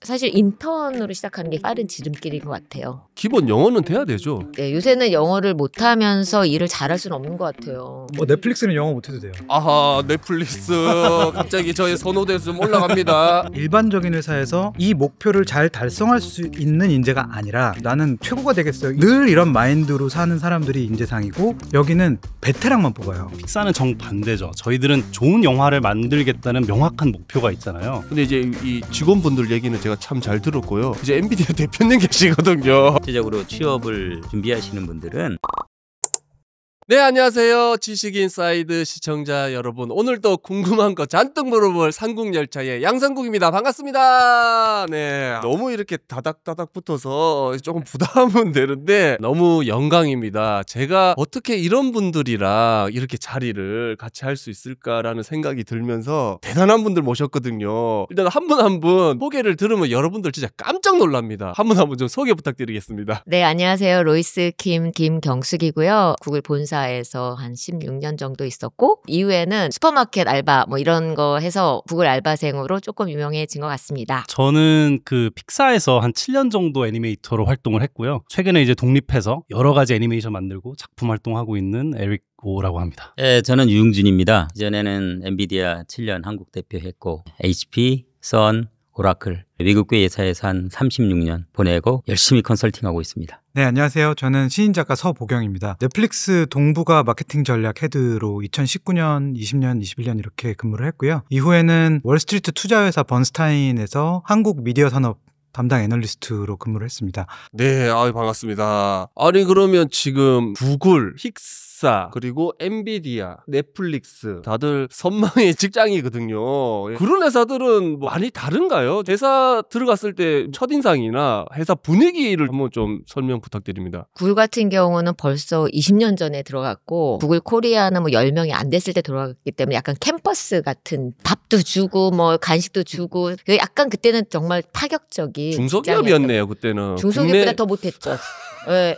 사실 인턴으로 시작하는 게 빠른 지름길인 것 같아요. 기본 영어는 돼야 되죠. 네, 요새는 영어를 못하면서 일을 잘할 수는 없는 것 같아요. 넷플릭스는 영어 못해도 돼요. 아하, 넷플릭스 갑자기 저의 선호도에서 좀 올라갑니다. 일반적인 회사에서 이 목표를 잘 달성할 수 있는 인재가 아니라 나는 최고가 되겠어요. 늘 이런 마인드로 사는 사람들이 인재상이고 여기는 베테랑만 뽑아요. 픽사는 정반대죠. 저희들은 좋은 영화를 만들겠다는 명확한 목표가 있잖아요. 근데 이제 이 직원분들 얘기는 제가 참 잘 들었고요. 이제 엔비디아 대표님 계시거든요. 실제적으로 취업을 준비하시는 분들은 네, 안녕하세요. 지식인사이드 시청자 여러분. 오늘도 궁금한 거 잔뜩 물어볼 삼국열차의 양상국입니다. 반갑습니다. 네, 너무 이렇게 다닥다닥 붙어서 조금 부담은 되는데 너무 영광입니다. 제가 어떻게 이런 분들이랑 이렇게 자리를 같이 할 수 있을까라는 생각이 들면서 대단한 분들 모셨거든요. 일단 한 분 한 분 소개를 들으면 여러분들 진짜 깜짝 놀랍니다. 한 분 한 분 좀 소개 부탁드리겠습니다. 네, 안녕하세요. 로이스 김경숙이고요. 구글 본사에서 한 16년 정도 있었고 이후에는 슈퍼마켓 알바 뭐 이런 거 해서 구글 알바생으로 조금 유명해진 것 같습니다. 저는 그 픽사에서 한 7년 정도 애니메이터로 활동을 했고요. 최근에 이제 독립해서 여러 가지 애니메이션 만들고 작품 활동하고 있는 에릭 오라고 합니다. 네, 저는 유용준입니다. 이전에는 엔비디아 7년 한국 대표했고 HP, 선, 오라클, 미국계 회사에서 한 36년 보내고 열심히 컨설팅하고 있습니다. 네, 안녕하세요. 저는 시인작가 서보경입니다. 넷플릭스 동북아 마케팅 전략 헤드로 2019년, 20년, 21년 이렇게 근무를 했고요. 이후에는 월스트리트 투자회사 번스타인에서 한국 미디어 산업 담당 애널리스트로 근무를 했습니다. 네, 반갑습니다. 아니 그러면 지금 구글, 픽사, 그리고 엔비디아, 넷플릭스 다들 선망의 직장이거든요. 그런 회사들은 뭐 많이 다른가요? 회사 들어갔을 때 첫인상이나 회사 분위기를 한번 좀 설명 부탁드립니다. 구글 같은 경우는 벌써 20년 전에 들어갔고 구글 코리아는 뭐 10명이 안 됐을 때 들어갔기 때문에 약간 캠퍼스 같은 밥도 주고 뭐 간식도 주고 약간 그때는 정말 파격적인 중소기업이었네요, 그때는. 중소기업보다 더 못했죠.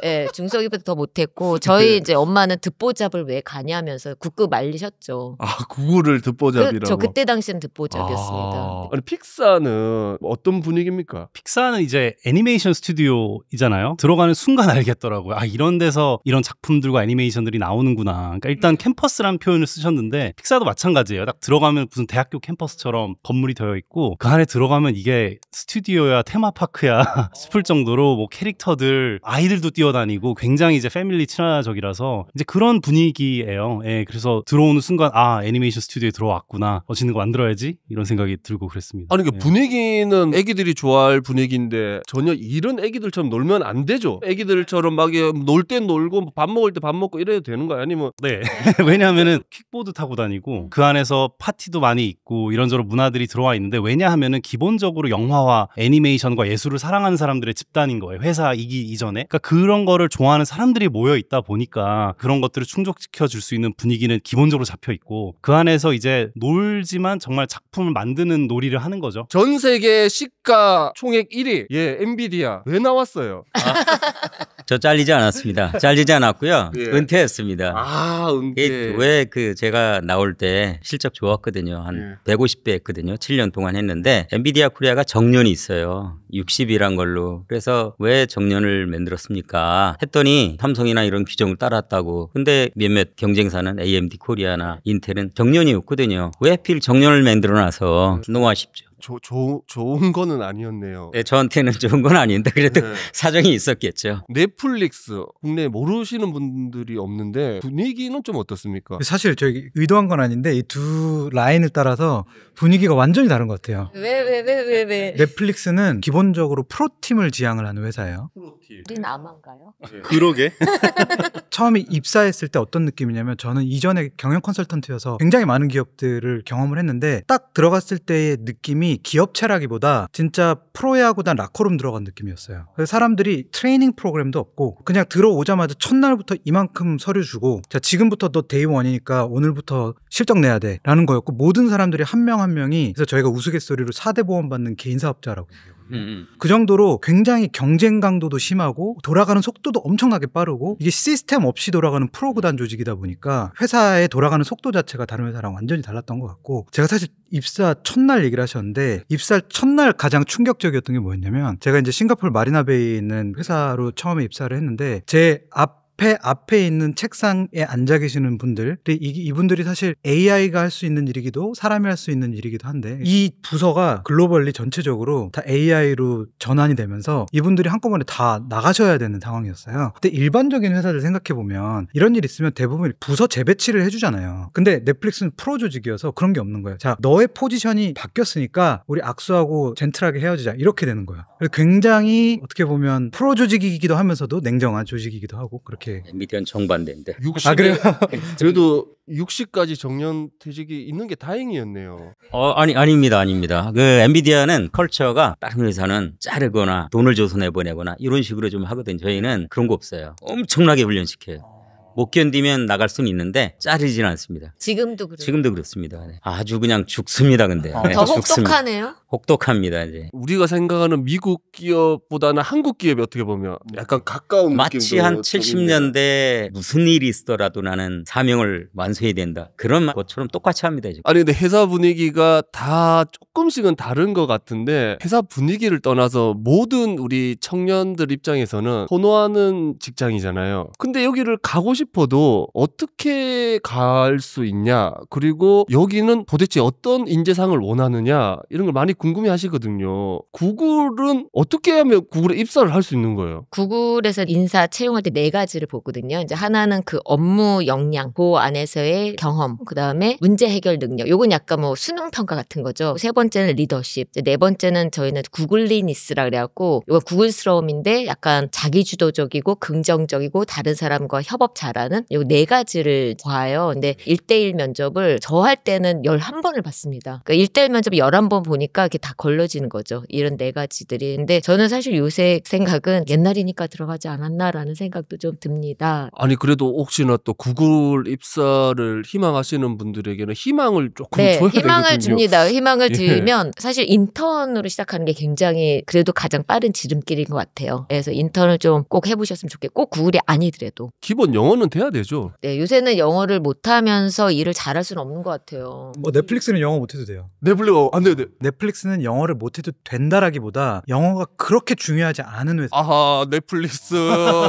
예, 중소기업보다 더 못했고 저희 이제 엄마는 듣보잡을 왜 가냐면서 굳고 말리셨죠. 아, 구글을 듣보잡이라고. 저 그때 당시엔 듣보잡이었습니다. 아니 픽사는 어떤 분위기입니까? 픽사는 이제 애니메이션 스튜디오이잖아요. 들어가는 순간 알겠더라고요. 아, 이런 데서 이런 작품들과 애니메이션들이 나오는구나. 그러니까 일단 캠퍼스라는 표현을 쓰셨는데 픽사도 마찬가지예요. 딱 들어가면 무슨 대학교 캠퍼스처럼 건물이 되어 있고 그 안에 들어가면 이게 스튜디오야 테마파크야 싶을 정도로 뭐 캐릭터들 아이들도 뛰어다니고 굉장히 이제 패밀리 친화적이라서 이제 그런 분위기예요. 예, 그래서 들어오는 순간 아, 애니메이션 스튜디오에 들어왔구나. 멋있는 거 만들어야지 이런 생각이 들고 그랬습니다. 아니 그 분위기는 애기들이 좋아할 분위기인데 전혀 이런 애기들처럼 놀면 안 되죠. 애기들처럼 막 놀 땐 놀고 밥 먹을 때 밥 먹고 이래도 되는 거야? 아니면 네. 왜냐하면은 킥보드 타고 다니고 그 안에서 파티도 많이 있고 이런저런 문화들이 들어와 있는데 왜냐하면은 기본적으로 영화와 애니메이션과 예술을 사랑하는 사람들의 집단인 거예요. 회사이기 이전에. 그러니까 그런 거를 좋아하는 사람들이 모여 있다 보니까 그런 것들을 충족시켜 줄 수 있는 분위기는 기본적으로 잡혀 있고 그 안에서 이제 놀지만 정말 작품을 만드는 놀이를 하는 거죠. 전 세계 시가 총액 1위 예, 엔비디아 왜 나왔어요? 저 잘리지 않았습니다. 잘리지 않았고요. 예. 은퇴했습니다. 아, 은퇴. 왜 제가 나올 때 실적 좋았거든요. 한 150배 했거든요. 7년 동안 했는데 엔비디아 코리아가 정년이 있어요. 60이란 걸로. 그래서 왜 정년을 만들었습니까? 했더니 삼성이나 이런 규정을 따랐다고. 근데 몇몇 경쟁사는 AMD 코리아나 인텔은 정년이 없거든요. 왜 하필 정년을 만들어놔서 너무 아쉽죠. 좋은 거는 아니었네요. 네, 저한테는 좋은 건 아닌데 그래도 네. 사정이 있었겠죠. 넷플릭스 국내 모르시는 분들이 없는데 분위기는 좀 어떻습니까? 사실 저희 의도한 건 아닌데 이 두 라인을 따라서 분위기가 완전히 다른 것 같아요. 왜? 넷플릭스는 기본적으로 프로팀을 지향을 하는 회사예요. 우린 아마인가요? 그러게. 처음에 입사했을 때 어떤 느낌이냐면 저는 이전에 경영 컨설턴트여서 굉장히 많은 기업들을 경험을 했는데 딱 들어갔을 때의 느낌이 기업체라기보다 진짜 프로야구단 라커룸 들어간 느낌이었어요. 그래서 사람들이 트레이닝 프로그램도 없고 그냥 들어오자마자 첫날부터 이만큼 서류 주고 자 지금부터 너 데이원이니까 오늘부터 실적 내야 돼 라는 거였고 모든 사람들이 한 명 한 명이 그래서 저희가 우스갯소리로 4대 보험 받는 개인 사업자라고 얘기해요. 그 정도로 굉장히 경쟁 강도도 심하고 돌아가는 속도도 엄청나게 빠르고 이게 시스템 없이 돌아가는 프로그단 조직이다 보니까 회사의 돌아가는 속도 자체가 다른 회사랑 완전히 달랐던 것 같고 제가 사실 입사 첫날 얘기를 하셨는데 입사 첫날 가장 충격적이었던 게 뭐였냐면 제가 이제 싱가포르 마리나베이에 있는 회사로 처음에 입사를 했는데 제 앞에 있는 책상에 앉아 계시는 분들, 이분들이 사실 AI가 할 수 있는 일이기도 사람이 할 수 있는 일이기도 한데 이 부서가 글로벌리 전체적으로 다 AI로 전환이 되면서 이분들이 한꺼번에 다 나가셔야 되는 상황이었어요. 근데 일반적인 회사들 생각해보면 이런 일 있으면 대부분 부서 재배치를 해주잖아요. 근데 넷플릭스는 프로 조직이어서 그런 게 없는 거예요. 자, 너의 포지션이 바뀌었으니까 우리 악수하고 젠틀하게 헤어지자 이렇게 되는 거예요. 굉장히 어떻게 보면 프로 조직이기도 하면서도 냉정한 조직이기도 하고 그렇게 엔비디아는 정반대인데. 60에 그래요? 그래도 60까지 정년 퇴직이 있는 게 다행이었네요. 아닙니다. 그 엔비디아는 컬처가 다른 회사는 자르거나 돈을 줘서 내보내거나 이런 식으로 좀 하거든요. 저희는 그런 거 없어요. 엄청나게 훈련시켜요. 못 견디면 나갈 수는 있는데 자르지는 않습니다. 지금도 그래요. 지금도 그렇습니다. 네. 아주 그냥 죽습니다. 근데 네, 더 죽습니다. 혹독하네요. 혹독합니다. 이제 우리가 생각하는 미국 기업보다는 한국 기업이 어떻게 보면 약간 가까운 마치 느낌도 한 좀 70년대 무슨 일이 있더라도 나는 사명을 완수해야 된다. 그런 것처럼 똑같이 합니다. 지금. 아니 근데 회사 분위기가 다 조금씩은 다른 것 같은데 회사 분위기를 떠나서 모든 우리 청년들 입장에서는 선호하는 직장이잖아요. 근데 여기를 가고 싶어도 어떻게 갈 수 있냐, 그리고 여기는 도대체 어떤 인재상을 원하느냐 이런 걸 많이 궁금해 하시거든요. 구글은 어떻게 하면 구글에 입사를 할 수 있는 거예요? 구글에서 인사 채용할 때 4가지를 보거든요. 이제 하나는 그 업무 역량, 그 안에서의 경험, 그 다음에 문제 해결 능력. 요건 약간 뭐 수능 평가 같은 거죠. 3번째는 리더십, 4번째는 저희는 구글리니스라 그래갖고 이건 구글스러움인데 약간 자기주도적이고 긍정적이고 다른 사람과 협업 잘하는 요 4가지를 봐요. 근데 1대1 면접을 저 할 때는 11번을 봤습니다. 그러니까 1대1 면접을 11번 보니까 이렇게 다 걸러지는 거죠. 이런 4가지들이. 근데 저는 사실 요새 생각은 옛날이니까 들어가지 않았나라는 생각도 좀 듭니다. 아니 그래도 혹시나 또 구글 입사를 희망하시는 분들에게는 희망을 조금 네, 줘야 희망을 되거든요. 줍니다. 희망을 예. 들면 사실 인턴으로 시작하는 게 굉장히 그래도 가장 빠른 지름길인 것 같아요. 그래서 인턴을 좀 꼭 해보셨으면 좋겠고 꼭 구글이 아니더라도. 기본 영어는 돼야 되죠. 네, 요새는 영어를 못하면서 일을 잘할 수는 없는 것 같아요. 뭐 넷플릭스는 영어 못해도 돼요. 넷플릭스 안 돼. 넷플릭스는 영어를 못해도 된다라기보다 영어가 그렇게 중요하지 않은 회사. 아하, 넷플릭스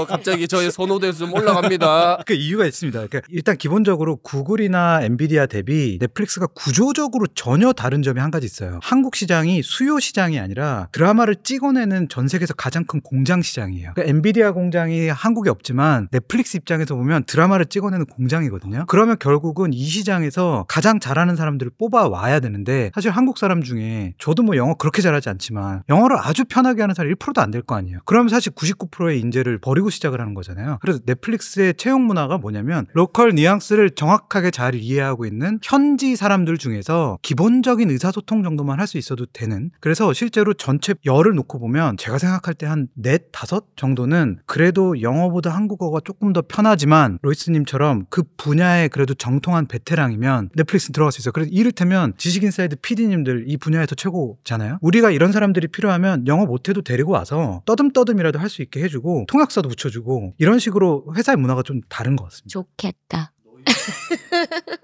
갑자기 저의 선호도에서 좀 올라갑니다. 그 이유가 있습니다. 그러니까 일단 기본적으로 구글이나 엔비디아 대비 넷플릭스가 구조적으로 전혀 다른 점이 한 가지 있어요. 한국 시장이 수요 시장이 아니라 드라마를 찍어내는 전 세계에서 가장 큰 공장 시장이에요. 그러니까 엔비디아 공장이 한국에 없지만 넷플릭스 입장에서 보면 드라마를 찍어내는 공장이거든요. 그러면 결국은 이 시장에서 가장 잘하는 사람들을 뽑아와야 되는데 사실 한국 사람 중에 저도 뭐 영어 그렇게 잘하지 않지만 영어를 아주 편하게 하는 사람이 1%도 안 될 거 아니에요. 그러면 사실 99%의 인재를 버리고 시작을 하는 거잖아요. 그래서 넷플릭스의 채용 문화가 뭐냐면 로컬 뉘앙스를 정확하게 잘 이해하고 있는 현지 사람들 중에서 기본적인 의사소통 정도만 할 수 있어도 되는, 그래서 실제로 전체 열을 놓고 보면 제가 생각할 때 한 4, 5 정도는 그래도 영어보다 한국어가 조금 더 편하지만 로이스님처럼 그 분야에 그래도 정통한 베테랑이면 넷플릭스 들어갈 수 있어요. 그래서 이를테면 지식인사이드 PD님들 이 분야에서 최고잖아요. 우리가 이런 사람들이 필요하면 영어 못해도 데리고 와서 떠듬떠듬이라도 할 수 있게 해주고 통역사도 붙여주고 이런 식으로 회사의 문화가 좀 다른 것 같습니다. 좋겠다.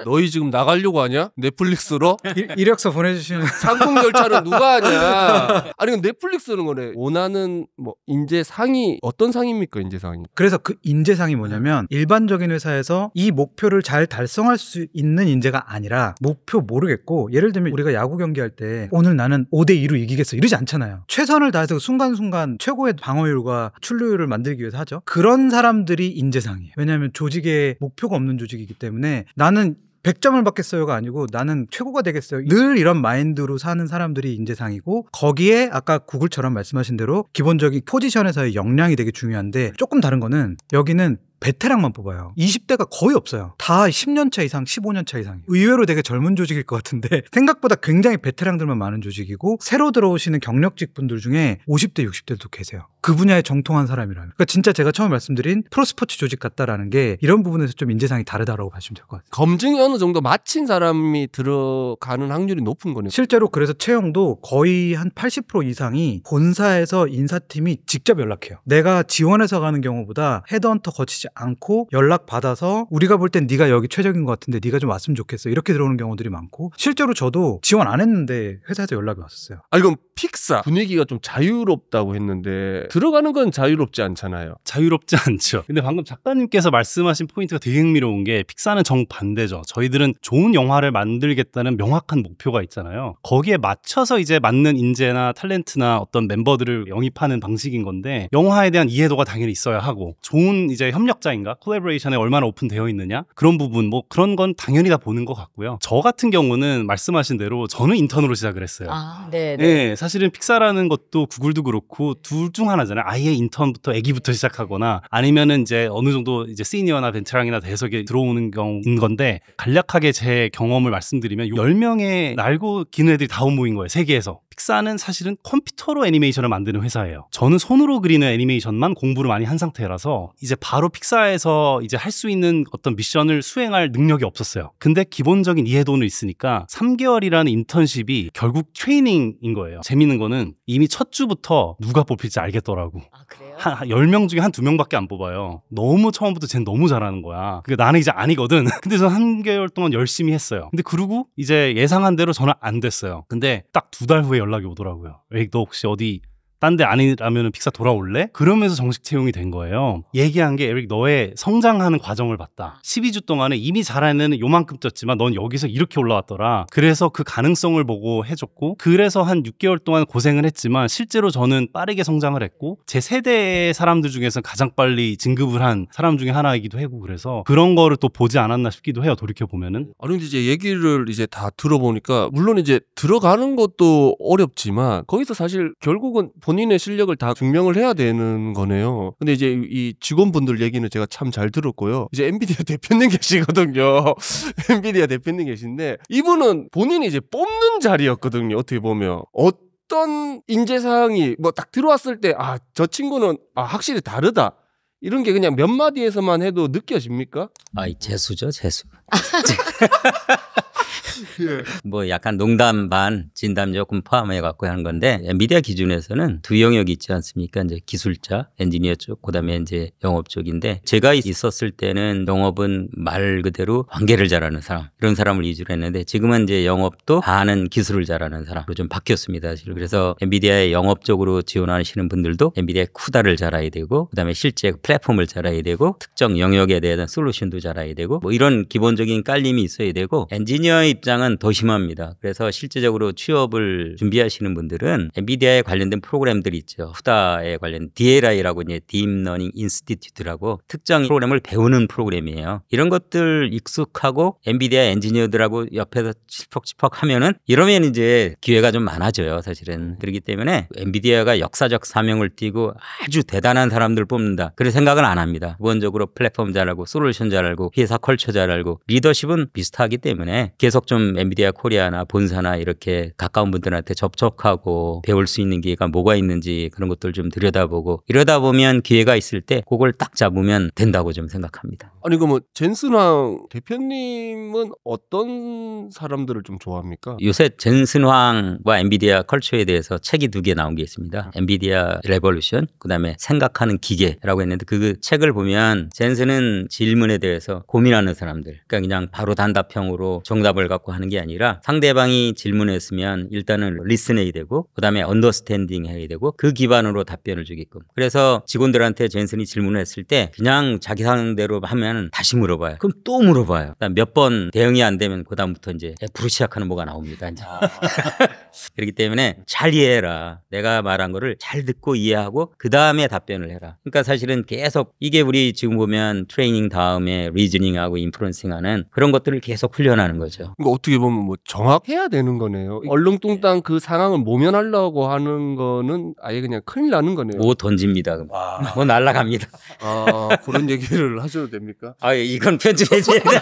너희 지금 나가려고 하냐? 넷플릭스로? 이력서 보내주시는 상품 열차는 누가 하냐? 아니 넷플릭스는 거네. 원하는 뭐 인재 상이 어떤 상입니까? 인재 상이? 그래서 그 인재상이 뭐냐면 일반적인 회사에서 이 목표를 잘 달성할 수 있는 인재가 아니라 목표 모르겠고, 예를 들면 우리가 야구 경기할 때 오늘 나는 5대2로 이기겠어 이러지 않잖아요. 최선을 다해서 순간순간 최고의 방어율과 출루율을 만들기 위해서 하죠. 그런 사람들이 인재상이에요. 왜냐하면 조직에 목표가 없는 조직이기 때문에 나는 100점을 받겠어요가 아니고 나는 최고가 되겠어요. 늘 이런 마인드로 사는 사람들이 인재상이고, 거기에 아까 구글처럼 말씀하신 대로 기본적인 포지션에서의 역량이 되게 중요한데 조금 다른 거는 여기는 베테랑만 뽑아요. 20대가 거의 없어요. 다 10년 차 이상, 15년 차 이상. 의외로 되게 젊은 조직일 것 같은데 생각보다 굉장히 베테랑들만 많은 조직이고 새로 들어오시는 경력직 분들 중에 50대, 60대도 계세요. 그 분야에 정통한 사람이라면. 그러니까 진짜 제가 처음 말씀드린 프로스포츠 조직 같다라는 게 이런 부분에서 좀 인재상이 다르다라고 봐주시면 될 것 같아요. 검증이 어느 정도 마친 사람이 들어가는 확률이 높은 거네요. 실제로 그래서 채용도 거의 한 80% 이상이 본사에서 인사팀이 직접 연락해요. 내가 지원해서 가는 경우보다 헤드헌터 거치지 않고 연락받아서 우리가 볼 땐 네가 여기 최적인 것 같은데 네가 좀 왔으면 좋겠어. 이렇게 들어오는 경우들이 많고 실제로 저도 지원 안 했는데 회사에서 연락이 왔었어요. 아니 그럼 픽사 분위기가 좀 자유롭다고 했는데 들어가는 건 자유롭지 않잖아요. 자유롭지 않죠. 근데 방금 작가님께서 말씀하신 포인트가 되게 흥미로운 게 픽사는 정반대죠. 저희들은 좋은 영화를 만들겠다는 명확한 목표가 있잖아요. 거기에 맞춰서 이제 맞는 인재나 탤런트나 어떤 멤버들을 영입하는 방식인 건데 영화에 대한 이해도가 당연히 있어야 하고 좋은 이제 협력자인가 콜라보레이션에 얼마나 오픈되어 있느냐 그런 부분 뭐 그런 건 당연히 다 보는 것 같고요. 저 같은 경우는 말씀하신 대로 저는 인턴으로 시작을 했어요. 네, 사실은 픽사라는 것도 구글도 그렇고 둘 중 하나잖아요. 아예 인턴부터 애기부터 시작하거나 아니면은 이제 어느 정도 이제 시니어나 벤처랑이나 돼서 들어오는 경우인 건데 간략하게 제 경험을 말씀드리면 10명의 날고 기는 애들이 다 모인 거예요. 세계에서. 픽사는 사실은 컴퓨터로 애니메이션을 만드는 회사예요. 저는 손으로 그리는 애니메이션만 공부를 많이 한 상태라서 이제 바로 픽사에서 이제 할 수 있는 어떤 미션을 수행할 능력이 없었어요. 근데 기본적인 이해도는 있으니까 3개월이라는 인턴십이 결국 트레이닝인 거예요. 재밌는 거는 이미 첫 주부터 누가 뽑힐지 알겠더라고. 아, 그래요? 10명 중에 한 2명밖에 안 뽑아요. 너무 처음부터 쟤는 너무 잘하는 거야. 그러니까 나는 이제 아니거든. 근데 저는 3개월 동안 열심히 했어요. 근데 그러고 이제 예상한 대로 저는 안 됐어요. 근데 딱 2달 후에 연락이 오더라고요. 에릭 너 혹시 어디 딴 데 아니라면 픽사 돌아올래? 그러면서 정식 채용이 된 거예요. 얘기한 게 에릭 너의 성장하는 과정을 봤다. 12주 동안에 이미 잘하는 애는 요만큼 뛰었지만 넌 여기서 이렇게 올라왔더라. 그래서 그 가능성을 보고 해줬고 그래서 한 6개월 동안 고생을 했지만 실제로 저는 빠르게 성장을 했고 제 세대의 사람들 중에서 가장 빨리 진급을 한 사람 중에 하나이기도 하고 그래서 그런 거를 또 보지 않았나 싶기도 해요. 돌이켜보면은. 아니 근데 이제 얘기를 이제 다 들어보니까 물론 이제 들어가는 것도 어렵지만 거기서 사실 결국은 본인의 실력을 다 증명을 해야 되는 거네요. 근데 이제 이 직원분들 얘기는 제가 참 잘 들었고요. 이제 엔비디아 대표님 계시거든요. 엔비디아 대표님 계신데 이분은 본인이 이제 뽑는 자리였거든요. 어떻게 보면. 어떤 인재사항이 뭐 딱 들어왔을 때 아, 저 친구는 확실히 다르다. 이런 게 그냥 몇 마디에서만 해도 느껴집니까? 이 재수죠, 재수. 예. 뭐 약간 농담 반 진담 조금 포함해 갖고 하는 건데 엔비디아 기준에서는 두 영역이 있지 않습니까? 이제 기술자, 엔지니어 쪽, 그다음에 이제 영업 쪽인데 제가 있었을 때는 영업은 말 그대로 관계를 잘하는 사람 이런 사람을 위주로 했는데 지금은 이제 영업도 반은 기술을 잘하는 사람으로 좀 바뀌었습니다. 사실. 그래서 엔비디아의 영업 쪽으로 지원하시는 분들도 엔비디아의 쿠다를 잘 알아야 되고 그다음에 실제 플랫폼을 잘 알아야 되고 특정 영역에 대한 솔루션도 잘 알아야 되고 뭐 이런 기본적인 깔림이 있어야 되고 엔지니어 입장은 더 심합니다. 그래서 실제적으로 취업을 준비하시는 분들은 엔비디아에 관련된 프로그램들이 있죠. 후다에 관련 DLI라고 이제 딥러닝 인스티튜트라고 특정 프로그램을 배우는 프로그램이에요. 이런 것들 익숙하고 엔비디아 엔지니어들하고 옆에서 칠퍽칠퍽 하면은 이러면 이제 기회가 좀 많아져요. 사실은. 그렇기 때문에 엔비디아가 역사적 사명을 띠고 아주 대단한 사람들 뽑는다. 그런 생각은 안 합니다. 기본적으로 플랫폼 잘 알고 솔루션 잘 알고 회사 컬처 잘 알고 리더십은 비슷하기 때문에 계속 좀 엔비디아 코리아나 본사나 이렇게 가까운 분들한테 접촉하고 배울 수 있는 기회가 뭐가 있는지 그런 것들 좀 들여다보고 이러다 보면 기회가 있을 때 그걸 딱 잡으면 된다고 좀 생각합니다. 아니 그러면 젠슨황 대표님은 어떤 사람들을 좀 좋아합니까? 요새 젠슨황과 엔비디아 컬처에 대해서 책이 2개 나온 게 있습니다. 엔비디아 레볼루션 그다음에 생각하는 기계라고 했는데 그 책을 보면 젠슨은 질문에 대해서 고민하는 사람들 그러니까 그냥 바로 단답형으로 정답을 갖고 하는 게 아니라 상대방이 질문했으면 일단은 리슨해야 되고 그다음에 언더스탠딩 해야 되고 그 기반으로 답변을 주게끔 그래서 직원들한테 젠슨이 질문을 했을 때 그냥 자기 상대로 하면 다시 물어봐요. 그럼 또 물어봐요. 몇 번 대응이 안 되면 그다음부터 이제 F로 시작하는 뭐가 나옵니다. 이제. 그렇기 때문에 잘 이해해라. 내가 말한 거를 잘 듣고 이해하고 그다음에 답변을 해라. 그러니까 사실은 계속 이게 우리 지금 보면 트레이닝 다음에 리즈닝하고 인프런싱하는 그런 것들을 계속 훈련하는 거죠. 그러니까 어떻게 보면 뭐 정확해야 되는 거네요. 얼렁뚱땅 그 상황을 모면하려고 하는 거는 아예 그냥 큰일 나는 거네요. 뭐 던집니다. 뭐 날라갑니다. 아, 그런 얘기를 하셔도 됩니까? 아, 이건 편집해줘야 돼.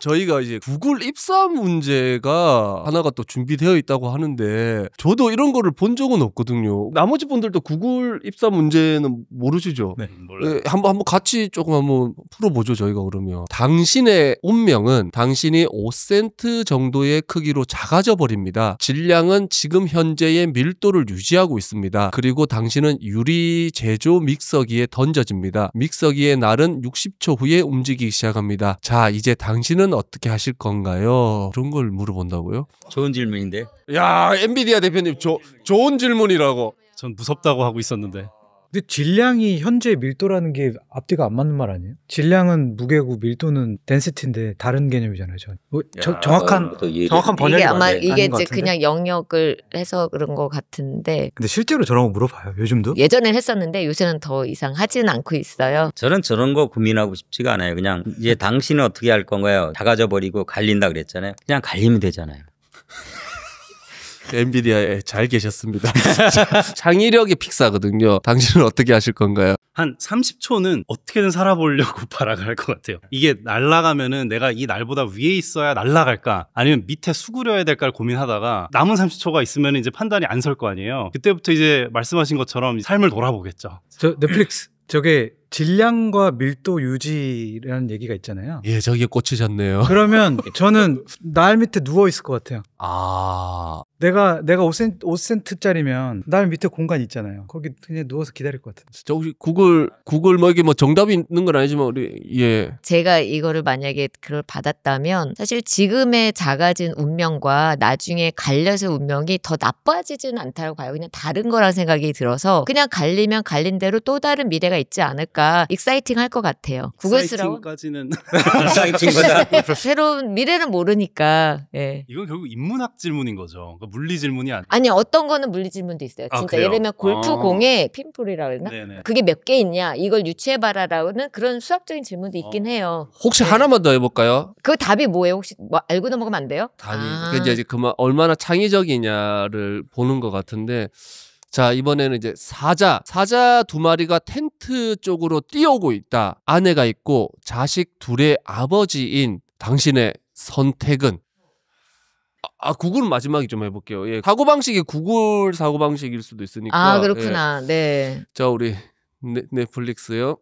저희가 이제 구글 입사 문제가 하나가 또 준비되어 있다고 하는데 저도 이런 거를 본 적은 없거든요. 나머지 분들도 구글 입사 문제는 모르시죠? 네, 몰라요. 네, 한번 같이 조금 한번 풀어보죠. 저희가 그러면 당신의 운명은 당신이 5센트 정도의 크기로 작아져 버립니다. 질량은 지금 현재의 밀도를 유지하고 있습니다. 그리고 당신은 유리 제조 믹서기에 던져집니다. 믹서기의 날은 60초 후에 움직이기 시작합니다. 자, 이제 당신은 어떻게 하실 건가요? 그런 걸 물어본다고요? 좋은 질문인데. 야, 엔비디아 대표님 좋은 질문이라고. 전 무섭다고 하고 있었는데. 근데 질량이 현재 밀도라는 게 앞뒤가 안 맞는 말 아니에요? 질량은 무게고 밀도는 덴시티인데 다른 개념이잖아요. 정확한 번역이 이게 아마 아닌 이게 것 이제 같은데? 그냥 영역을 해서 그런 것 같은데 근데 실제로 저런 거 물어봐요. 요즘도? 예전엔 했었는데 요새는 더 이상 하지는 않고 있어요. 저는 저런 거 고민하고 싶지가 않아요. 그냥 이제 당신은 어떻게 할 건가요? 작아져 버리고 갈린다 그랬잖아요. 그냥 갈리면 되잖아요. 엔비디아에 잘 계셨습니다. 창의력이 픽사거든요. 당신은 어떻게 하실 건가요? 한 30초는 어떻게든 살아보려고 발악할 것 같아요. 이게 날아가면은 내가 이 날보다 위에 있어야 날아갈까 아니면 밑에 수그려야 될까를 고민하다가 남은 30초가 있으면 이제 판단이 안 설 거 아니에요. 그때부터 이제 말씀하신 것처럼 삶을 돌아보겠죠. 저 넷플릭스 저게 질량과 밀도 유지라는 얘기가 있잖아요. 예, 저기에 꽂히셨네요. 그러면 저는 날 밑에 누워 있을 것 같아요. 아, 내가 5센트짜리면 날 밑에 공간 있잖아요. 거기 그냥 누워서 기다릴 것 같아요. 저 혹시 구글 뭐 이게 뭐 정답이 있는 건 아니지만 우리 예. 제가 이거를 만약에 그걸 받았다면 사실 지금의 작아진 운명과 나중에 갈려서 운명이 더 나빠지지는 않다고 봐요. 그냥 다른 거라는 생각이 들어서 그냥 갈리면 갈린 대로 또 다른 미래가 있지 않을까. 익사이팅 할 것 같아요. 구글스러워. 사이팅까지는 사이팅보다 새로운 미래는 모르니까. 예. 이건 결국 인문학 질문인 거죠. 그러니까 물리 질문이 아니에요. 아니 어떤 거는 물리 질문도 있어요. 아, 진짜 그래요? 예를 들면 골프공에 핀볼이라 그랬나? 네네. 그게 몇 개 있냐? 이걸 유추해봐라라는 그런 수학적인 질문도 있긴 해요. 혹시 하나만 더 해볼까요? 그 답이 뭐예요? 혹시 뭐 알고 넘어가면 안 돼요? 답이 아. 그게 이제 그만 얼마나 창의적이냐를 보는 것 같은데. 자, 이번에는 이제 사자 두 마리가 텐트 쪽으로 뛰어오고 있다. 아내가 있고 자식 둘의 아버지인 당신의 선택은? 구글 마지막에 좀 해볼게요. 예, 사고방식이 구글 사고방식일 수도 있으니까. 아 그렇구나. 네. 자, 우리 넷플릭스요.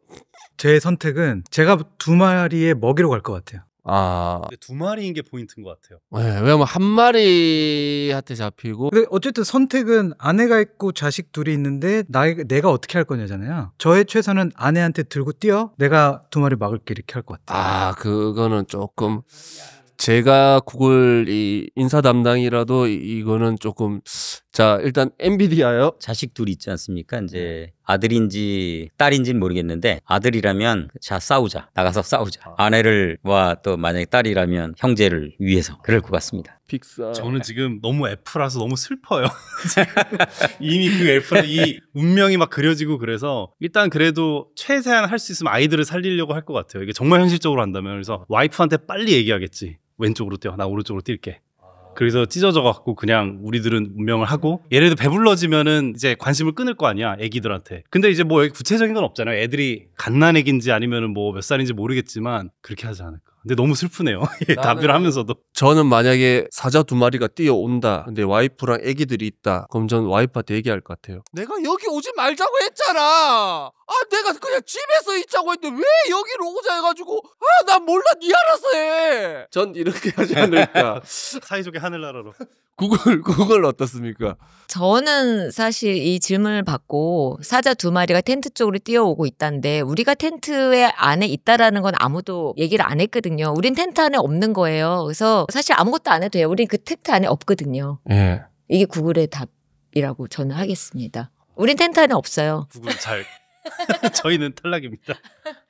제 선택은 제가 2마리의 먹이로 갈 것 같아요. 근데 2마리인 게 포인트인 것 같아요. 네, 왜냐면 한 마리한테 잡히고. 근데 어쨌든 선택은 아내가 있고 자식 둘이 있는데 내가 어떻게 할 거냐잖아요. 저의 최선은 아내한테 들고 뛰어 내가 2마리 막을게 이렇게 할 것 같아요. 그거는 조금 제가 구글 이 인사 담당이라도 이거는 조금. 자, 일단 엔비디아요. 자식 둘이 있지 않습니까? 이제 아들인지 딸인지는 모르겠는데 아들이라면 자 싸우자 나가서 싸우자 아내와 또 만약에 딸이라면 형제를 위해서 그럴 것 같습니다. 픽사. 저는 지금 너무 F라서 너무 슬퍼요. 이미 그 F는 이 운명이 막 그려지고 그래서 일단 그래도 최대한 할 수 있으면 아이들을 살리려고 할 것 같아요. 이게 정말 현실적으로 한다면. 그래서 와이프한테 빨리 얘기하겠지. 왼쪽으로 뛰어. 나 오른쪽으로 뛸게. 그래서 찢어져 갖고 그냥 우리들은 운명을 하고 예를 들어 배불러지면은 이제 관심을 끊을 거 아니야 애기들한테. 근데 이제 뭐 구체적인 건 없잖아요. 애들이 갓난애기인지 아니면은 뭐 몇 살인지 모르겠지만 그렇게 하지 않을까. 근데 너무 슬프네요. 답변을 하면서도. 저는 만약에 사자 2마리가 뛰어온다. 근데 와이프랑 애기들이 있다. 그럼 전 와이프한테 얘기할 것 같아요. 내가 여기 오지 말자고 했잖아. 내가 그냥 집에서 있자고 했는데 왜 여기로 오자 해가지고 난 몰라 니 알아서 해. 전 이렇게 하지 않을까. 사이좋게 하늘나라로. 구글 어떻습니까? 저는 사실 이 질문을 받고 사자 2마리가 텐트 쪽으로 뛰어오고 있다는데 우리가 텐트에 안에 있다라는 건 아무도 얘기를 안 했거든요. 우린 텐트 안에 없는 거예요. 그래서 사실 아무것도 안 해도 돼요. 우린 그 텐트 안에 없거든요. 예. 이게 구글의 답이라고 저는 하겠습니다. 우린 텐트 안에 없어요. 구글 잘. 저희는 탈락입니다.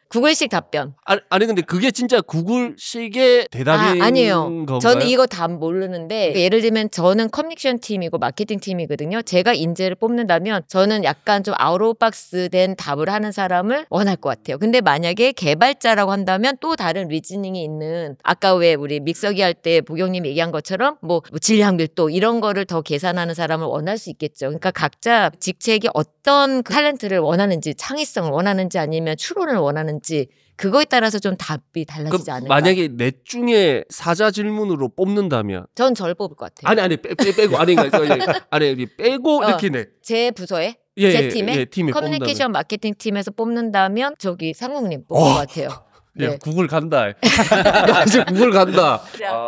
구글식 답변. 아니 근데 그게 진짜 구글식의 대답인 아니에요. 건가요? 저는 이거 다 모르는데 예를 들면 저는 커뮤니케이션 팀이고 마케팅 팀이거든요. 제가 인재를 뽑는다면 저는 약간 좀 아웃 오브 박스 된 답을 하는 사람을 원할 것 같아요. 근데 만약에 개발자라고 한다면 또 다른 리즈닝이 있는 아까 왜 우리 믹서기 할 때 보경님 얘기한 것처럼 뭐 질량 밀도 이런 거를 더 계산하는 사람을 원할 수 있겠죠. 그러니까 각자 직책이 어떤 그 탤런트를 원하는지 창의성을 원하는지 아니면 추론을 원하는지 그거에 따라서 좀 답이 달라지지 그럼 않을까. 만약에 넷 중에 사자 질문으로 뽑는다면 전 절 뽑을 것 같아요. 아니 빼고 아니 빼고 이렇게 네. 제 부서에 예, 제 예, 팀에 예, 팀에 커뮤니케이션 마케팅 팀에서 뽑는다면 저기 상국님 뽑을 것 같아요. 야, 네. 구글 간다. 나 이제 구글 간다.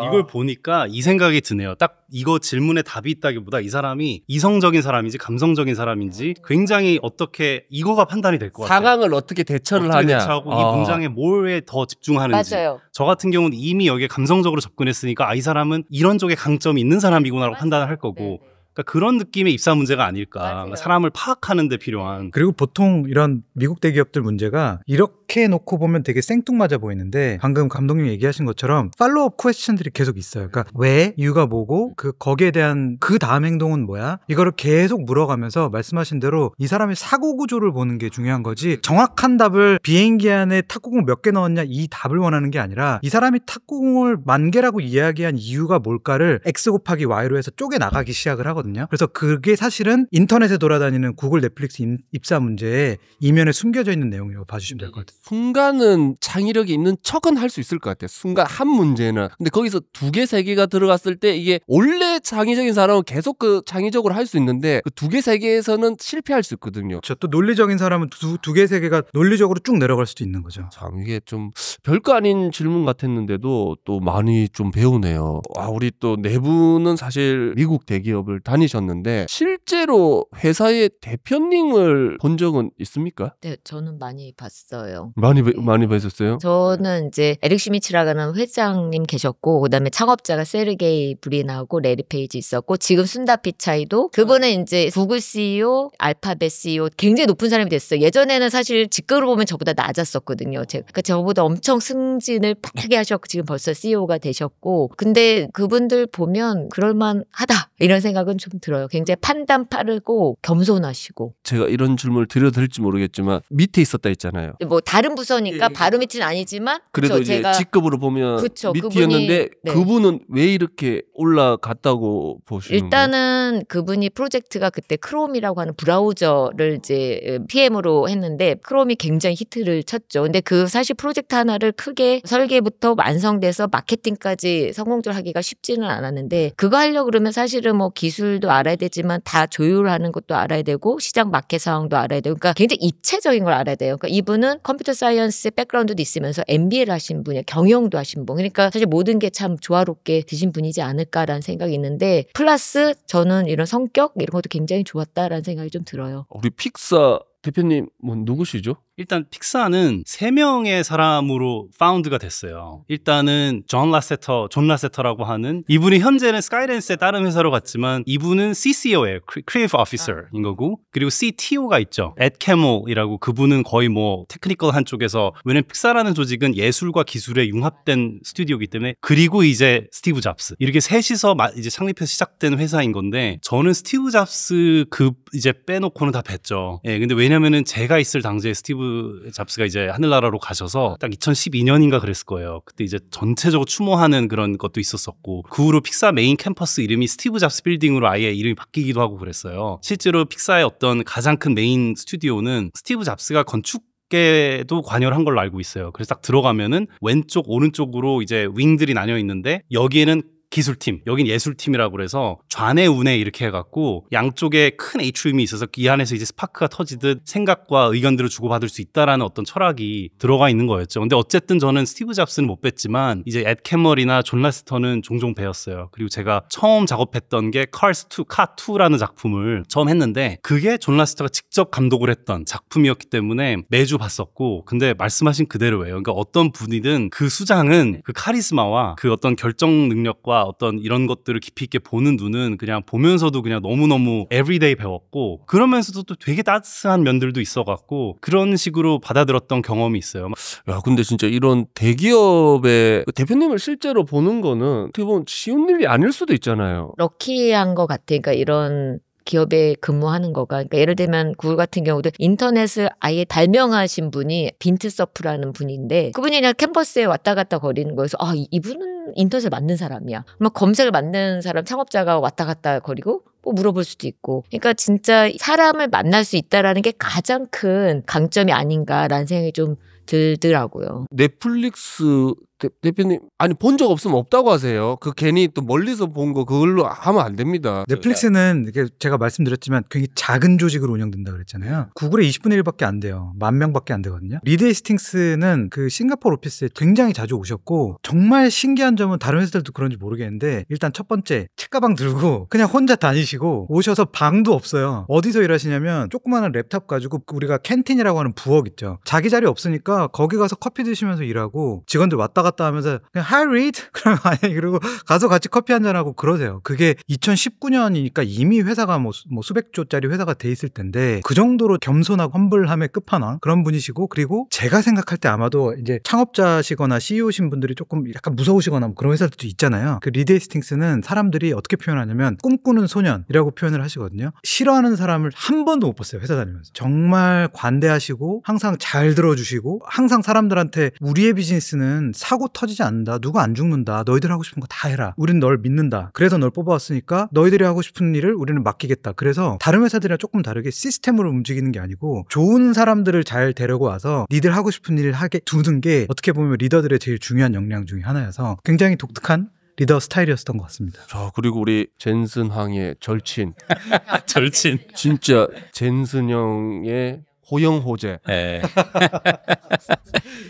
이걸 보니까 이 생각이 드네요. 딱 이거 질문에 답이 있다기보다 이 사람이 이성적인 사람인지 감성적인 사람인지 굉장히 어떻게 이거가 판단이 될 것 같아요. 상황을 어떻게 대처를 어떻게 하냐. 대처하고 이 문장에 뭐에 더 집중하는지. 맞아요. 저 같은 경우는 이미 여기에 감성적으로 접근했으니까 이 사람은 이런 쪽에 강점이 있는 사람이구나라고 판단을 할 거고 네, 네. 그러니까 그런 느낌의 입사 문제가 아닐까. 맞아요. 사람을 파악하는 데 필요한. 그리고 보통 이런 미국 대기업들 문제가 이렇게 놓고 보면 되게 생뚱맞아 보이는데 방금 감독님 얘기하신 것처럼 팔로우업 퀘스천들이 계속 있어요. 그러니까 왜? 이유가 뭐고? 거기에 대한 그 다음 행동은 뭐야? 이거를 계속 물어가면서 말씀하신 대로 이 사람의 사고 구조를 보는 게 중요한 거지 정확한 답을 비행기 안에 탁구공 몇 개 넣었냐 이 답을 원하는 게 아니라 이 사람이 탁구공을 10,000개라고 이야기한 이유가 뭘까를 X 곱하기 Y로 해서 쪼개 나가기 시작을 하거든요. 그래서 그게 사실은 인터넷에 돌아다니는 구글 넷플릭스 입사 문제에 이면에 숨겨져 있는 내용이라고 봐주시면 될 것 같아요. 순간은 창의력이 있는 척은 할 수 있을 것 같아요. 순간 한 문제는. 근데 거기서 2개, 3개가 들어갔을 때 이게 원래 창의적인 사람은 계속 그 창의적으로 할 수 있는데 그 2개, 3개에서는 실패할 수 있거든요. 그렇죠. 또 논리적인 사람은 두 개, 세 개가 논리적으로 쭉 내려갈 수도 있는 거죠. 참 이게 좀 별거 아닌 질문 같았는데도 또 많이 좀 배우네요. 우리 또 네 분은 사실 미국 대기업을 다니셨는데 실제로 회사의 대표님을 본 적은 있습니까? 네, 저는 많이 봤어요. 많이 뵈셨어요? 저는 이제 에릭 슈미츠라는 회장님 계셨고 그다음에 창업자가 세르게이 브린하고 레리 페이지 있었고 지금 순다 피차이도 그분은 이제 구글 CEO, 알파벳 CEO 굉장히 높은 사람이 됐어요. 예전에는 사실 직급으로 보면 저보다 낮았었거든요. 그러니까 저보다 엄청 승진을 빠르게 하셨고 지금 벌써 CEO가 되셨고 근데 그분들 보면 그럴만하다 이런 생각은 좀 들어요. 굉장히 판단 빠르고 겸손하시고. 제가 이런 질문을 드려도 될지 모르겠지만 밑에 있었다 했잖아요. 뭐 다른 부서니까 바로 밑은 아니지만 그래도 그쵸, 이제 제가 직급으로 보면 그쵸, 밑이었는데 그분이, 네. 그분은 왜 이렇게 올라갔다고 보시는 거예요? 일단은 그분이 프로젝트가 그때 크롬이라고 하는 브라우저를 이제 PM으로 했는데 크롬이 굉장히 히트를 쳤죠. 근데 그 사실 프로젝트 하나를 크게 설계부터 완성돼서 마케팅까지 성공적으로 하기가 쉽지는 않았는데 그거 하려고 그러면 사실은 뭐 기술도 알아야 되지만 다 조율하는 것도 알아야 되고 시장 마켓 상황도 알아야 되고 그러니까 굉장히 입체적인 걸 알아야 돼요. 그러니까 이분은 컴퓨터 사이언스 백그라운드도 있으면서 MBA를 하신 분이에요. 경영도 하신 분. 그러니까 사실 모든 게 참 조화롭게 드신 분이지 않을까라는 생각이 있는데 플러스 저는 이런 성격 이런 것도 굉장히 좋았다라는 생각이 좀 들어요. 우리 픽사 대표님 누구시죠? 일단 픽사는 3명의 사람으로 파운드가 됐어요. 일단은 존 라세터라고 하는 이분이 현재는 스카이랜스의 다른 회사로 갔지만 이분은 CCO예요. Creative Officer인 거고 그리고 CTO가 있죠. 앳 캐멀이라고 그분은 거의 뭐 테크니컬 한쪽에서 왜냐면 픽사라는 조직은 예술과 기술에 융합된 스튜디오이기 때문에 그리고 이제 스티브 잡스 이렇게 셋이서 이제 창립해서 시작된 회사인 건데 저는 스티브 잡스 급 이제 빼놓고는 다 뵀죠. 예, 근데 왜냐면은 제가 있을 당시에 스티브 잡스가 이제 하늘나라로 가셔서 딱 2012년인가 그랬을 거예요. 그때 이제 전체적으로 추모하는 그런 것도 있었었고 그 후로 픽사 메인 캠퍼스 이름이 스티브 잡스 빌딩으로 아예 이름이 바뀌기도 하고 그랬어요. 실제로 픽사의 어떤 가장 큰 메인 스튜디오는 스티브 잡스가 건축계도 관여를 한 걸로 알고 있어요. 그래서 딱 들어가면은 왼쪽 오른쪽으로 이제 윙들이 나뉘어 있는데 여기에는 기술팀, 여긴 예술팀이라고 그래서 좌뇌 우뇌 이렇게 해갖고 양쪽에 큰 에이트리움이 있어서 이 안에서 이제 스파크가 터지듯 생각과 의견들을 주고받을 수 있다라는 어떤 철학이 들어가 있는 거였죠. 근데 어쨌든 저는 스티브 잡스는 못 뵀지만 이제 앳 캐멀이나 존 라세터는 종종 뵈었어요. 그리고 제가 처음 작업했던 게 카2라는 작품을 처음 했는데 그게 존 라세터가 직접 감독을 했던 작품이었기 때문에 매주 봤었고 근데 말씀하신 그대로예요. 그러니까 어떤 분이든 그 수장은 그 카리스마와 그 어떤 결정 능력과 사회와 어떤 이런 것들을 깊이 있게 보는 눈은 그냥 보면서도 그냥 너무너무 에브리데이 배웠고, 그러면서도 또 되게 따스한 면들도 있어갖고 그런 식으로 받아들였던 경험이 있어요. 야, 근데 진짜 이런 대기업의 대표님을 실제로 보는 거는 어떻게 보면 쉬운 일이 아닐 수도 있잖아요. 럭키한 것 같아. 그러니까 이런 기업에 근무하는 거가. 그러니까 예를 들면 구글 같은 경우도 인터넷을 아예 발명하신 분이 빈트서프라는 분인데, 그분이 그냥 캠퍼스에 왔다 갔다 거리는 거여서 이분은 인터넷을 만든 사람이야. 검색을 만든 사람 창업자가 왔다 갔다 거리고 뭐 물어볼 수도 있고. 그러니까 진짜 사람을 만날 수 있다라는 게 가장 큰 강점이 아닌가라는 생각이 좀 들더라고요. 넷플릭스 대표님 아니 본 적 없으면 없다고 하세요. 그 괜히 또 멀리서 본 거 그걸로 하면 안 됩니다. 넷플릭스는 이게 제가 말씀드렸지만 굉장히 작은 조직으로 운영된다 그랬잖아요. 구글에 20분의 1밖에 안 돼요. 10,000명밖에 안 되거든요. 리드 헤이스팅스는 그 싱가포르 오피스에 굉장히 자주 오셨고, 정말 신기한 점은 다른 회사들도 그런지 모르겠는데, 일단 첫 번째 책가방 들고 그냥 혼자 다니시고 오셔서 방도 없어요. 어디서 일하시냐면 조그마한 랩탑 가지고, 우리가 캔틴이라고 하는 부엌 있죠. 자기 자리 없으니까 거기 가서 커피 드시면서 일하고, 직원들 왔다 갔다 하면서 그냥 Hi Reed 그리고 가서 같이 커피 한잔하고 그러세요. 그게 2019년이니까 이미 회사가 뭐 수백조짜리 회사가 돼 있을 텐데, 그 정도로 겸손하고 험블함의 끝판왕 그런 분이시고, 그리고 제가 생각할 때 아마도 이제 창업자시거나 CEO신 분들이 조금 약간 무서우시거나 뭐 그런 회사들도 있잖아요. 그 리드 헤이스팅스는 사람들이 어떻게 표현하냐면 꿈꾸는 소년이라고 표현을 하시거든요. 싫어하는 사람을 한 번도 못 봤어요, 회사 다니면서. 정말 관대하시고 항상 잘 들어주시고, 항상 사람들한테 우리의 비즈니스는 사고 터지지 않는다, 누가 안 죽는다, 너희들 하고 싶은 거 다 해라, 우린 널 믿는다, 그래서 널 뽑아왔으니까 너희들이 하고 싶은 일을 우리는 맡기겠다. 그래서 다른 회사들이랑 조금 다르게 시스템으로 움직이는 게 아니고 좋은 사람들을 잘 데리고 와서 니들 하고 싶은 일을 하게 두는 게 어떻게 보면 리더들의 제일 중요한 역량 중에 하나여서 굉장히 독특한 리더 스타일이었던 것 같습니다. 자, 그리고 우리 젠슨 황의 절친 절친. 진짜 젠슨 형의 호영호제. 네.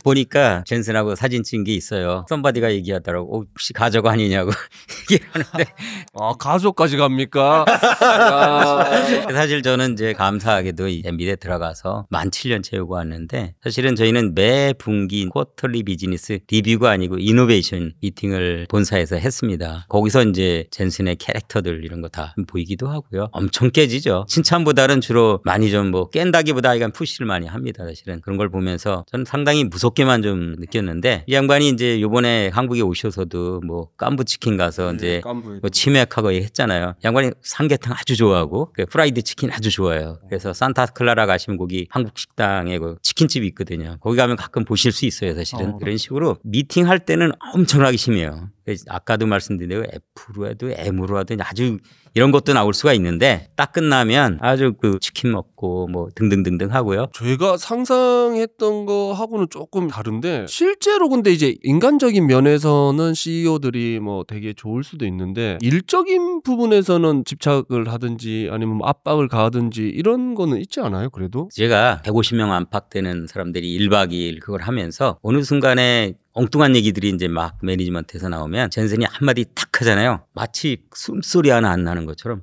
보니까 젠슨하고 사진 찍은 게 있어요. 썸바디가 얘기하더라고. 혹시 가족 아니냐고 얘기하는데. 가족까지 갑니까? 사실 저는 이제 감사하게도 이 엔비디아에 들어가서 만 7년 채우고 왔는데, 사실은 저희는 매 분기 쿼터리 비즈니스 리뷰가 아니고 이노베이션 미팅을 본사에서 했습니다. 거기서 이제 젠슨의 캐릭터들 이런 거 다 보이기도 하고요. 엄청 깨지죠. 칭찬보다는 주로 많이 좀 뭐 깬다기보다 약간 푸시를 많이 합니다. 사실은 그런 걸 보면서 저는 상당히 무섭게만 좀 느꼈는데, 이 양반이 이제 요번에 한국에 오셔서도 뭐 깐부 치킨 가서 이제 뭐 치맥하고 했잖아요. 양반이 삼계탕 아주 좋아하고 프라이드 치킨 아주 좋아해요. 그래서 산타클라라 가시면 거기 한국 식당에 그 치킨집이 있거든요. 거기 가면 가끔 보실 수 있어요. 사실은 그런 식으로 미팅할 때는 엄청나게 심해요. 아까도 말씀드린 대로 F로 해도 M으로 하든 아주 이런 것도 나올 수가 있는데, 딱 끝나면 아주 그 치킨 먹고 뭐 등등등등 하고요. 저희가 상상했던 거하고는 조금 다른데, 실제로 근데 이제 인간적인 면에서는 CEO들이 뭐 되게 좋을 수도 있는데, 일적인 부분에서는 집착을 하든지 아니면 뭐 압박을 가하든지 이런 거는 있지 않아요? 그래도 제가 150명 안팎되는 사람들이 1박 2일 그걸 하면서 어느 순간에 엉뚱한 얘기들이 이제 막 매니지먼트에서 나오면 젠슨이 한마디 탁 하잖아요. 마치 숨소리 하나 안 나는 것처럼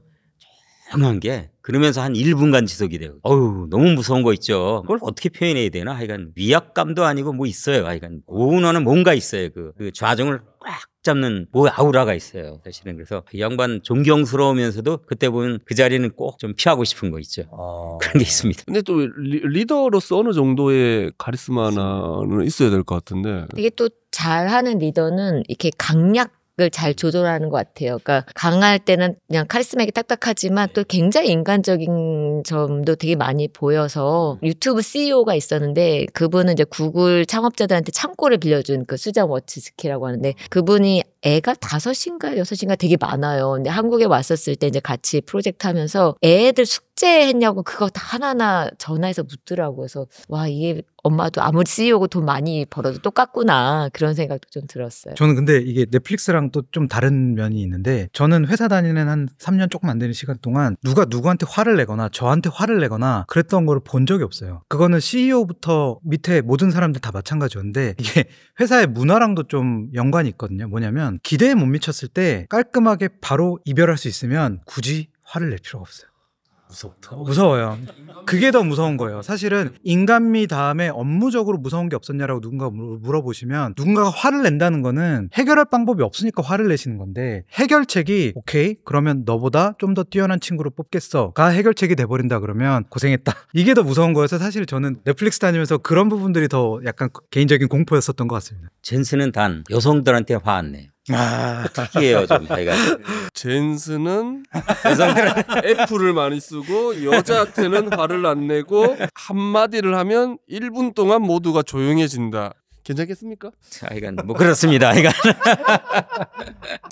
조용한 게, 그러면서 한 1분간 지속이 돼요. 어우, 너무 무서운 거 있죠. 그걸 어떻게 표현해야 되나? 하여간 위압감도 아니고 뭐 있어요. 하여간 오운어는 뭔가 있어요. 그 좌정을 꽉 잡는 뭐 아우라가 있어요. 사실은. 그래서 이 양반 존경스러우면서도 그때 보면 그 자리는 꼭 좀 피하고 싶은 거 있죠. 그런 게 있습니다. 근데 또 리더로서 어느 정도의 카리스마는 있어야 될 것 같은데, 되게 또 잘하는 리더는 이렇게 강약을 잘 조절하는 것 같아요. 그러니까 강할 때는 그냥 카리스마하게 딱딱하지만 또 굉장히 인간적인 점도 되게 많이 보여서, 유튜브 CEO가 있었는데 그분은 이제 구글 창업자들한테 창고를 빌려준 그 수잔 워치스키라고 하는데, 그분이 애가 5인가 6인가 되게 많아요. 근데 한국에 왔었을 때 이제 같이 프로젝트 하면서 애들 숙제했냐고 그거 다 하나하나 전화해서 묻더라고요. 그래서 와, 이게 엄마도 아무리 CEO고 돈 많이 벌어도 똑같구나, 그런 생각도 좀 들었어요. 저는 근데 이게 넷플릭스랑 또 좀 다른 면이 있는데, 저는 회사 다니는 한 3년 조금 안 되는 시간 동안 누가 누구한테 화를 내거나 저한테 화를 내거나 그랬던 거를 본 적이 없어요. 그거는 CEO부터 밑에 모든 사람들 다 마찬가지였는데, 이게 회사의 문화랑도 좀 연관이 있거든요. 뭐냐면 기대에 못 미쳤을 때 깔끔하게 바로 이별할 수 있으면 굳이 화를 낼 필요가 없어요. 무섭다. 무서워요. 그게 더 무서운 거예요. 사실은 인간미 다음에 업무적으로 무서운 게 없었냐라고 누군가 물어보시면 누군가가 화를 낸다는 거는 해결할 방법이 없으니까 화를 내시는 건데 해결책이 오케이 그러면 너보다 좀 더 뛰어난 친구를 뽑겠어가 해결책이 돼버린다 그러면 고생했다. 이게 더 무서운 거여서 사실 저는 넷플릭스 다니면서 그런 부분들이 더 약간 개인적인 공포였었던 것 같습니다. 젠슨은 단 여성들한테 화 안 내요. 특이해요 좀 하여간. 젠슨은 F를 많이 쓰고 여자한테는 화를 안 내고 한마디를 하면 1분 동안 모두가 조용해진다. 괜찮겠습니까? 하여간 뭐 그렇습니다. 하여간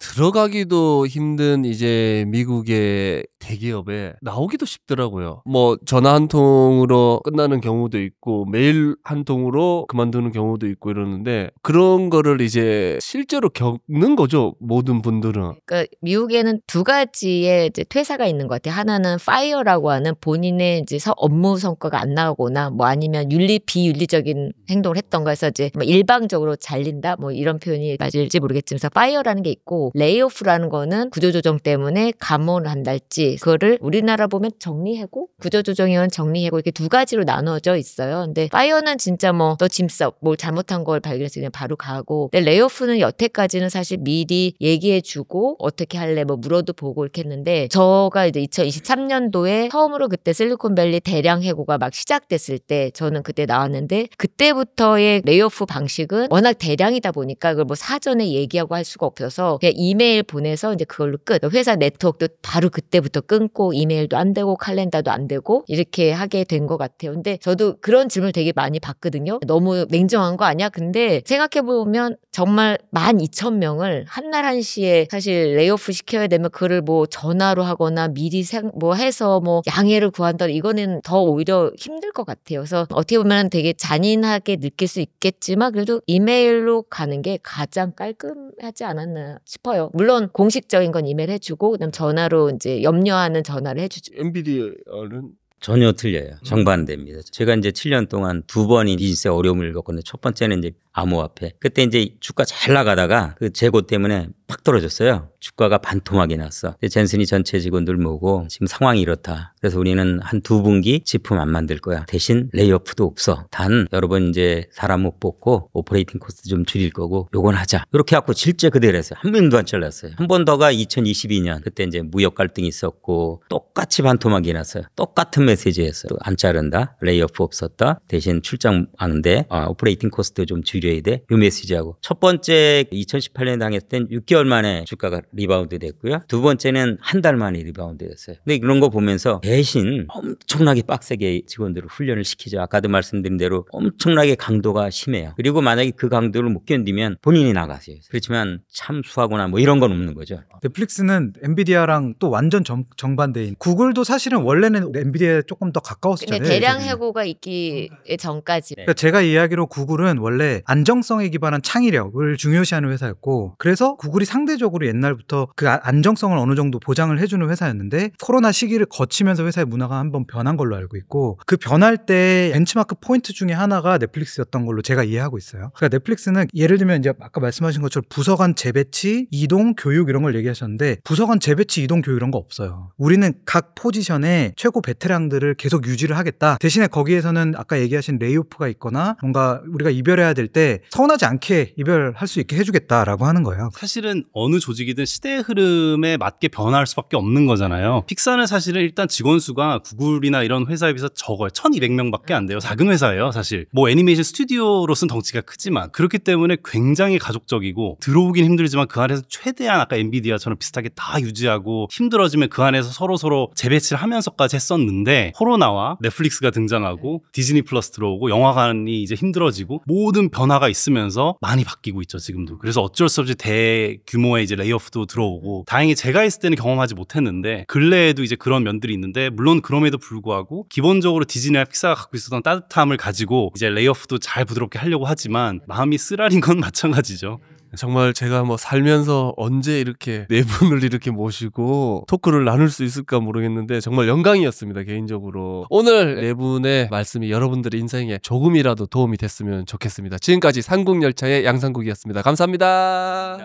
들어가기도 힘든 이제 미국의 대기업에 나오기도 쉽더라고요. 뭐 전화 한 통으로 끝나는 경우도 있고 메일 한 통으로 그만두는 경우도 있고 이러는데 그런 거를 이제 실제로 겪는 거죠. 모든 분들은. 그러니까 미국에는 두 가지의 이제 퇴사가 있는 것 같아요. 하나는 파이어라고 하는 본인의 이제 업무 성과가 안 나오거나 뭐 아니면 비윤리적인 행동을 했던 거에서 이제 뭐 일방적으로 잘린다 뭐 이런 표현이 맞을지 모르겠지만 파이어라는 게 있고 레이오프라는 거는 구조조정 때문에 감원을 한달지 그거를 우리나라 보면 정리해고 구조조정이면 정리해고 이렇게 두 가지로 나눠져 있어요. 근데 파이어는 진짜 뭐 너 짐 써 뭘 잘못한 걸 발견해서 그냥 바로 가고 근데 레이오프는 여태까지는 사실 미리 얘기해주고 어떻게 할래 뭐 물어도 보고 이렇게 했는데 저가 이제 2023년도에 처음으로 그때 실리콘밸리 대량 해고가 막 시작됐을 때 저는 그때 나왔는데 그때부터의 레이오프 방식은 워낙 대량이다 보니까 그걸 뭐 사전에 얘기하고 할 수가 없어서 그냥 이메일 보내서 이제 그걸로 끝. 회사 네트워크도 바로 그때부터 끊고 이메일도 안 되고 칼렌더도 안 되고 이렇게 하게 된 것 같아요. 근데 저도 그런 질문을 되게 많이 받거든요. 너무 냉정한 거 아니야? 근데 생각해보면 정말 12,000명을 한날 한시에 사실 레이오프 시켜야 되면 그를 뭐 전화로 하거나 미리 뭐 해서 뭐 양해를 구한다 이거는 더 오히려 힘들 것 같아요. 그래서 어떻게 보면 되게 잔인하게 느낄 수 있겠지만 그래도 이메일로 가는 게 가장 깔끔하지 않았나 싶어요. 물론 공식적인 건 이메일 해주고 그다음 전화로 이제 염려하는 전화를 해주죠. 엔비디아는 전혀 틀려요. 정반대입니다. 제가 이제 7년 동안 두 번이 비즈니스에 어려움을 겪었는데 첫 번째는 이제 암호화폐. 그때 이제 주가 잘 나가다가 그 재고 때문에 팍 떨어졌어요. 주가가 반토막이 났어. 젠슨이 전체 직원들 모으고 지금 상황이 이렇다. 그래서 우리는 한 2분기 제품 안 만들 거야. 대신 레이오프도 없어. 단 여러분 이제 사람 못 뽑고 오퍼레이팅 코스트 좀 줄일 거고 요건 하자. 이렇게 해갖고 실제 그대로 했어요. 한 명도 안 잘랐어요. 한 번 더가 2022년. 그때 이제 무역 갈등이 있었고 똑같이 반토막이 났어요. 똑같은 메시지였어요. 안 자른다. 레이오프 없었다. 대신 출장 안 돼. 오퍼레이팅 코스트 좀 줄여야 돼. 요 메시지하고. 첫 번째 2018년에 당했을 땐 6개월 만에 주가가 리바운드 됐고요. 두 번째는 한 달 만에 리바운드 됐어요. 근데 이런 거 보면서 대신 엄청나게 빡세게 직원들을 훈련을 시키죠. 아까도 말씀드린 대로 엄청나게 강도가 심해요. 그리고 만약에 그 강도를 못 견디면 본인이 나가세요. 그렇지만 참수하거나 뭐 이런 건 없는 거죠. 넷플릭스는 엔비디아랑 또 완전 정반대인 구글도 사실은 원래는 엔비디아에 조금 더 가까웠었잖아요. 근데 대량 해고가 있기 전까지. 그러니까 제가 이야기로 구글은 원래 안정성에 기반한 창의력을 중요시하는 회사였고 그래서 구글이 상대적으로 옛날부터 그 안정성을 어느 정도 보장을 해주는 회사였는데 코로나 시기를 거치면서 회사의 문화가 한번 변한 걸로 알고 있고 그 변할 때 벤치마크 포인트 중에 하나가 넷플릭스였던 걸로 제가 이해하고 있어요. 그러니까 넷플릭스는 예를 들면 이제 아까 말씀하신 것처럼 부서 간 재배치, 이동, 교육 이런 걸 얘기하셨는데 부서 간 재배치, 이동, 교육 이런 거 없어요. 우리는 각 포지션에 최고 베테랑들을 계속 유지를 하겠다. 대신에 거기에서는 아까 얘기하신 레이오프가 있거나 뭔가 우리가 이별해야 될 때 서운하지 않게 이별할 수 있게 해주겠다라고 하는 거예요. 사실은 어느 조직이든 시대의 흐름에 맞게 변화할 수밖에 없는 거잖아요. 픽사는 사실은 일단 직원 수가 구글이나 이런 회사에 비해서 적어요. 1,200명밖에 안 돼요. 작은 회사예요, 사실. 뭐 애니메이션 스튜디오로서는 덩치가 크지만 그렇기 때문에 굉장히 가족적이고 들어오긴 힘들지만 그 안에서 최대한 아까 엔비디아처럼 비슷하게 다 유지하고 힘들어지면 그 안에서 서로 재배치를 하면서까지 했었는데 코로나와 넷플릭스가 등장하고 디즈니 플러스 들어오고 영화관이 이제 힘들어지고 모든 변화가 있으면서 많이 바뀌고 있죠, 지금도. 그래서 어쩔 수 없이 대규모의 이제 레이오프도 들어오고 다행히 제가 있을 때는 경험하지 못했는데 근래에도 이제 그런 면들이 있는데 물론 그럼에도 불구하고 기본적으로 디즈니와 픽사가 갖고 있었던 따뜻함을 가지고 이제 레이오프도 잘 부드럽게 하려고 하지만 마음이 쓰라린 건 마찬가지죠. 정말 제가 뭐 살면서 언제 이렇게 네 분을 이렇게 모시고 토크를 나눌 수 있을까 모르겠는데 정말 영광이었습니다, 개인적으로. 오늘 네 분의 말씀이 여러분들의 인생에 조금이라도 도움이 됐으면 좋겠습니다. 지금까지 삼국열차의 양상국이었습니다. 감사합니다.